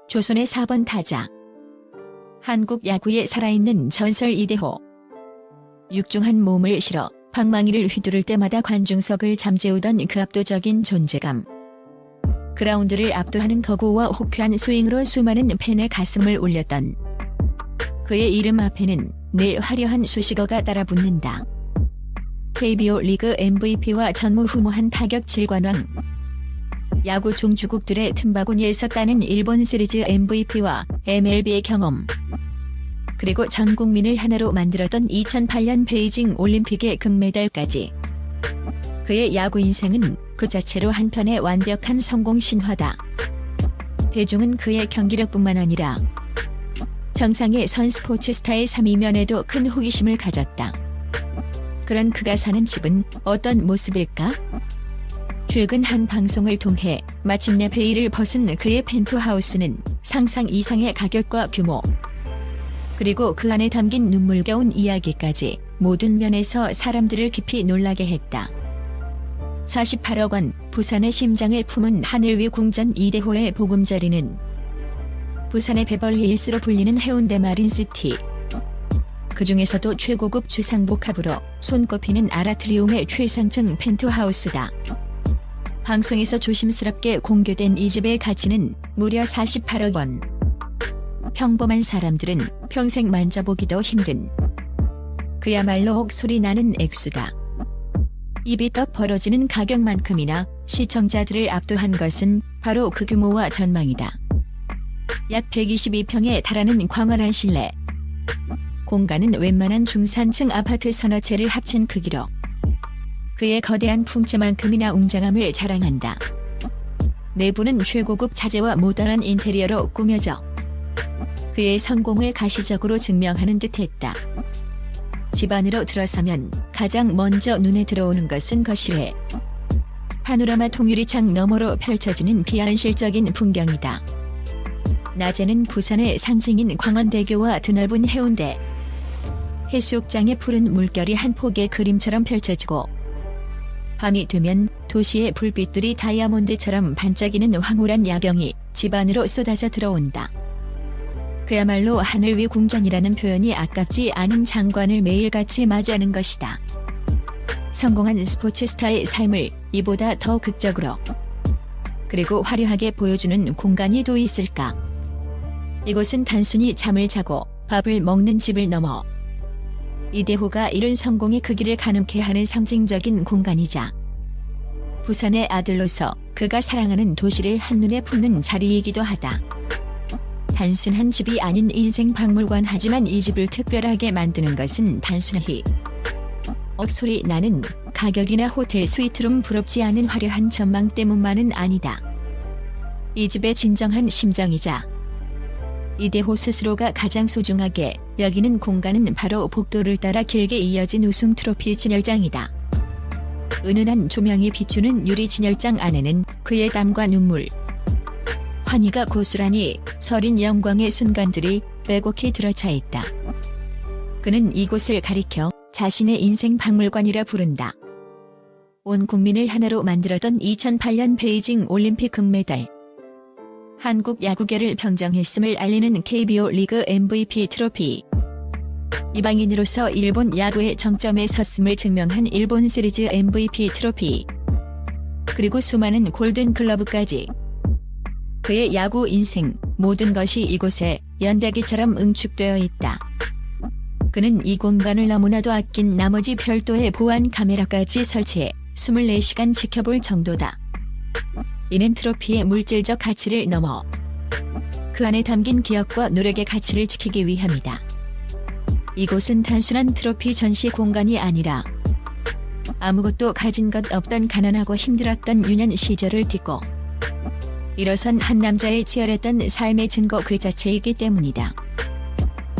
조선의 4번 타자. 한국 야구에 살아있는 전설 이대호. 육중한 몸을 실어 방망이를 휘두를 때마다 관중석을 잠재우던 그 압도적인 존재감. 그라운드를 압도하는 거구와 호쾌한 스윙으로 수많은 팬의 가슴을 울렸던 그의 이름 앞에는 늘 화려한 수식어가 따라붙는다. KBO 리그 MVP와 전무후무한 타격 질관왕. 야구 종주국들의 틈바구니에 섰다는 일본 시리즈 MVP와 MLB의 경험. 그리고 전 국민을 하나로 만들었던 2008년 베이징 올림픽의 금메달까지. 그의 야구 인생은 그 자체로 한편의 완벽한 성공 신화다. 대중은 그의 경기력뿐만 아니라 정상의 선 스포츠 스타의 삶이면에도 큰 호기심을 가졌다. 그런 그가 사는 집은 어떤 모습일까? 최근 한 방송을 통해 마침내 베일을 벗은 그의 펜트하우스는 상상 이상의 가격과 규모, 그리고 그 안에 담긴 눈물겨운 이야기까지 모든 면에서 사람들을 깊이 놀라게 했다. 48억 원, 부산의 심장을 품은 하늘 위 궁전 이대호의 보금자리는 부산의 베벌리힐스로 불리는 해운대 마린시티. 그 중에서도 최고급 주상복합으로 손꼽히는 아라트리움의 최상층 펜트하우스다. 방송에서 조심스럽게 공개된 이 집의 가치는 무려 48억 원. 평범한 사람들은 평생 만져보기도 힘든 그야말로 혹소리 나는 액수다. 입이 떡 벌어지는 가격만큼이나 시청자들을 압도한 것은 바로 그 규모와 전망이다. 약 122평에 달하는 광활한 실내. 공간은 웬만한 중산층 아파트 서너 채를 합친 크기로 그의 거대한 풍채만큼이나 웅장함을 자랑한다. 내부는 최고급 자재와 모던한 인테리어로 꾸며져 그의 성공을 가시적으로 증명하는 듯했다. 집 안으로 들어서면 가장 먼저 눈에 들어오는 것은 거실에 파노라마 통유리창 너머로 펼쳐지는 비현실적인 풍경이다. 낮에는 부산의 상징인 광원대교와 드넓은 해운대 해수욕장의 푸른 물결이 한 폭의 그림처럼 펼쳐지고, 밤이 되면 도시의 불빛들이 다이아몬드처럼 반짝이는 황홀한 야경이 집 안으로 쏟아져 들어온다. 그야말로 하늘 위 궁전이라는 표현이 아깝지 않은 장관을 매일같이 마주하는 것이다. 성공한 스포츠 스타의 삶을 이보다 더 극적으로 그리고 화려하게 보여주는 공간이 또 있을까? 이곳은 단순히 잠을 자고 밥을 먹는 집을 넘어 이대호가 이룬 성공의 그 길을 가늠케 하는 상징적인 공간이자 부산의 아들로서 그가 사랑하는 도시를 한눈에 품는 자리이기도 하다. 단순한 집이 아닌 인생 박물관. 하지만 이 집을 특별하게 만드는 것은 단순히 억소리 나는 가격이나 호텔 스위트룸, 부럽지 않은 화려한 전망 때문만은 아니다. 이 집의 진정한 심정이자 이대호 스스로가 가장 소중하게 여기는 공간은 바로 복도를 따라 길게 이어진 우승 트로피 진열장이다. 은은한 조명이 비추는 유리 진열장 안에는 그의 땀과 눈물, 환희가 고스란히 서린 영광의 순간들이 빼곡히 들어차 있다. 그는 이곳을 가리켜 자신의 인생 박물관이라 부른다. 온 국민을 하나로 만들었던 2008년 베이징 올림픽 금메달, 한국 야구계를 평정했음을 알리는 KBO 리그 MVP 트로피, 이방인으로서 일본 야구의 정점에 섰음을 증명한 일본 시리즈 MVP 트로피, 그리고 수많은 골든 글러브까지. 그의 야구 인생 모든 것이 이곳에 연대기처럼 응축되어 있다. 그는 이 공간을 너무나도 아낀 나머지 별도의 보안 카메라까지 설치해 24시간 지켜볼 정도다. 이는 트로피의 물질적 가치를 넘어 그 안에 담긴 기억과 노력의 가치를 지키기 위함이다. 이곳은 단순한 트로피 전시 공간이 아니라 아무것도 가진 것 없던 가난하고 힘들었던 유년 시절을 딛고 일어선 한 남자의 치열했던 삶의 증거 그 자체이기 때문이다.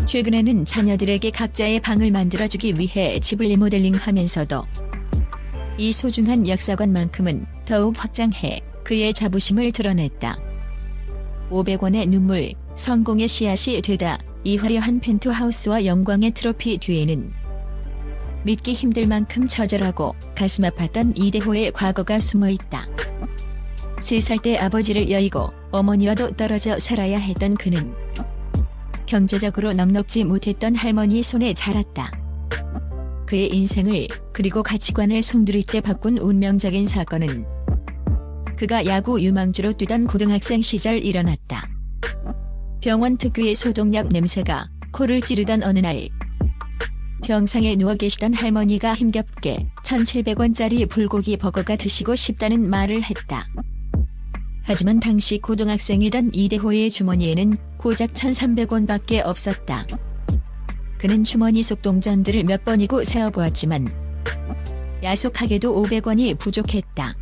최근에는 자녀들에게 각자의 방을 만들어주기 위해 집을 리모델링하면서도 이 소중한 역사관만큼은 더욱 확장해 그의 자부심을 드러냈다. 500원의 눈물, 성공의 씨앗이 되다. 이 화려한 펜트하우스와 영광의 트로피 뒤에는 믿기 힘들 만큼 처절하고 가슴 아팠던 이대호의 과거가 숨어 있다. 3살 때 아버지를 여의고 어머니와도 떨어져 살아야 했던 그는 경제적으로 넉넉지 못했던 할머니 손에 자랐다. 그의 인생을 그리고 가치관을 송두리째 바꾼 운명적인 사건은 그가 야구 유망주로 뛰던 고등학생 시절 일어났다. 병원 특유의 소독약 냄새가 코를 찌르던 어느 날 병상에 누워 계시던 할머니가 힘겹게 1,700원짜리 불고기 버거가 드시고 싶다는 말을 했다. 하지만 당시 고등학생이던 이대호의 주머니에는 고작 1,300원밖에 없었다. 그는 주머니 속 동전들을 몇 번이고 세어보았지만 야속하게도 500원이 부족했다.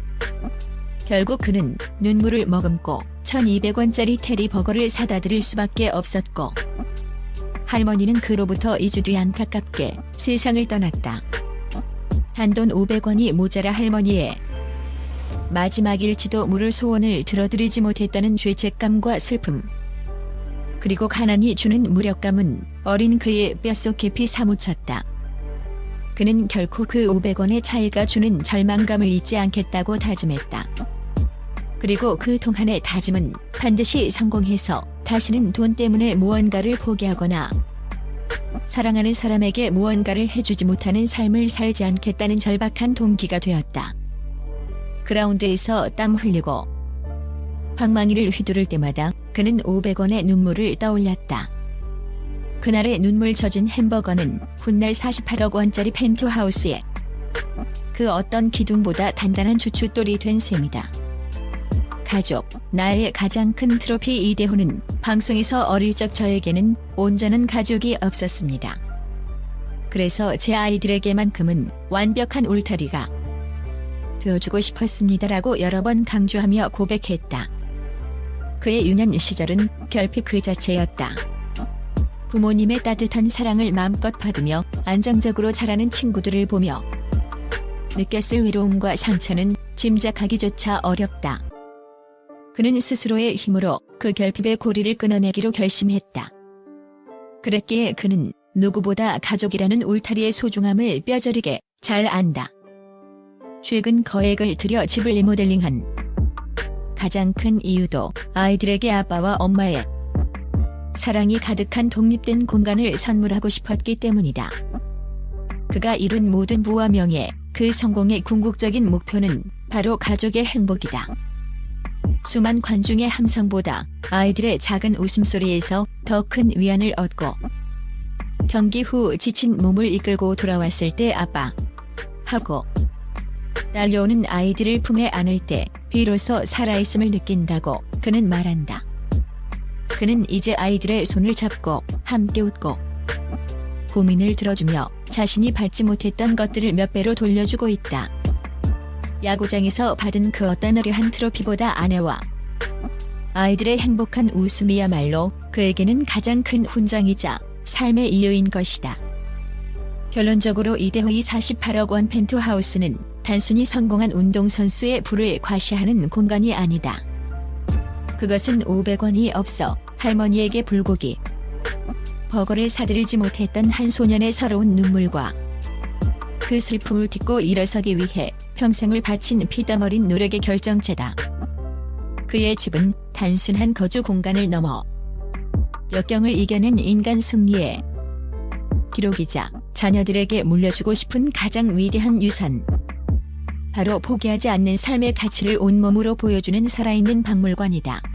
결국 그는 눈물을 머금고 1,200원짜리 테리버거를 사다 드릴 수밖에 없었고 할머니는 그로부터 2주 뒤 안타깝게 세상을 떠났다. 단돈 500원이 모자라 할머니의 마지막일지도 모를 소원을 들어드리지 못했다는 죄책감과 슬픔, 그리고 가난이 주는 무력감은 어린 그의 뼛속 깊이 사무쳤다. 그는 결코 그 500원의 차이가 주는 절망감을 잊지 않겠다고 다짐했다. 그리고 그 동안의 다짐은 반드시 성공해서 다시는 돈 때문에 무언가를 포기하거나 사랑하는 사람에게 무언가를 해주지 못하는 삶을 살지 않겠다는 절박한 동기가 되었다. 그라운드에서 땀 흘리고 방망이를 휘두를 때마다 그는 500원의 눈물을 떠올렸다. 그날의 눈물 젖은 햄버거는 훗날 48억 원짜리 펜트하우스에 그 어떤 기둥보다 단단한 주춧돌이 된 셈이다. 가족, 나의 가장 큰 트로피. 이대호는 방송에서 어릴 적 저에게는 온전한 가족이 없었습니다. 그래서 제 아이들에게만큼은 완벽한 울타리가 되어주고 싶었습니다라고 여러 번 강조하며 고백했다. 그의 유년 시절은 결핍 그 자체였다. 부모님의 따뜻한 사랑을 마음껏 받으며 안정적으로 자라는 친구들을 보며 느꼈을 외로움과 상처는 짐작하기조차 어렵다. 그는 스스로의 힘으로 그 결핍의 고리를 끊어내기로 결심했다. 그랬기에 그는 누구보다 가족이라는 울타리의 소중함을 뼈저리게 잘 안다. 최근 거액을 들여 집을 리모델링한 가장 큰 이유도 아이들에게 아빠와 엄마의 사랑이 가득한 독립된 공간을 선물하고 싶었기 때문이다. 그가 이룬 모든 부와 명예, 그 성공의 궁극적인 목표는 바로 가족의 행복이다. 수만 관중의 함성보다 아이들의 작은 웃음소리에서 더 큰 위안을 얻고 경기 후 지친 몸을 이끌고 돌아왔을 때 아빠 하고 딸려오는 아이들을 품에 안을 때 비로소 살아있음을 느낀다고 그는 말한다. 그는 이제 아이들의 손을 잡고 함께 웃고 고민을 들어주며 자신이 받지 못했던 것들을 몇 배로 돌려주고 있다. 야구장에서 받은 그 어떤 어려한 트로피보다 아내와 아이들의 행복한 웃음이야말로 그에게는 가장 큰 훈장이자 삶의 이유인 것이다. 결론적으로 이대호의 48억 원 펜트하우스는 단순히 성공한 운동선수의 부를 과시하는 공간이 아니다. 그것은 500원이 없어 할머니에게 불고기 버거를 사드리지 못했던 한 소년의 서러운 눈물과 그 슬픔을 딛고 일어서기 위해 평생을 바친 피땀 어린 노력의 결정체다. 그의 집은 단순한 거주 공간을 넘어 역경을 이겨낸 인간 승리의 기록이자 자녀들에게 물려주고 싶은 가장 위대한 유산, 바로 포기하지 않는 삶의 가치를 온몸으로 보여주는 살아있는 박물관이다.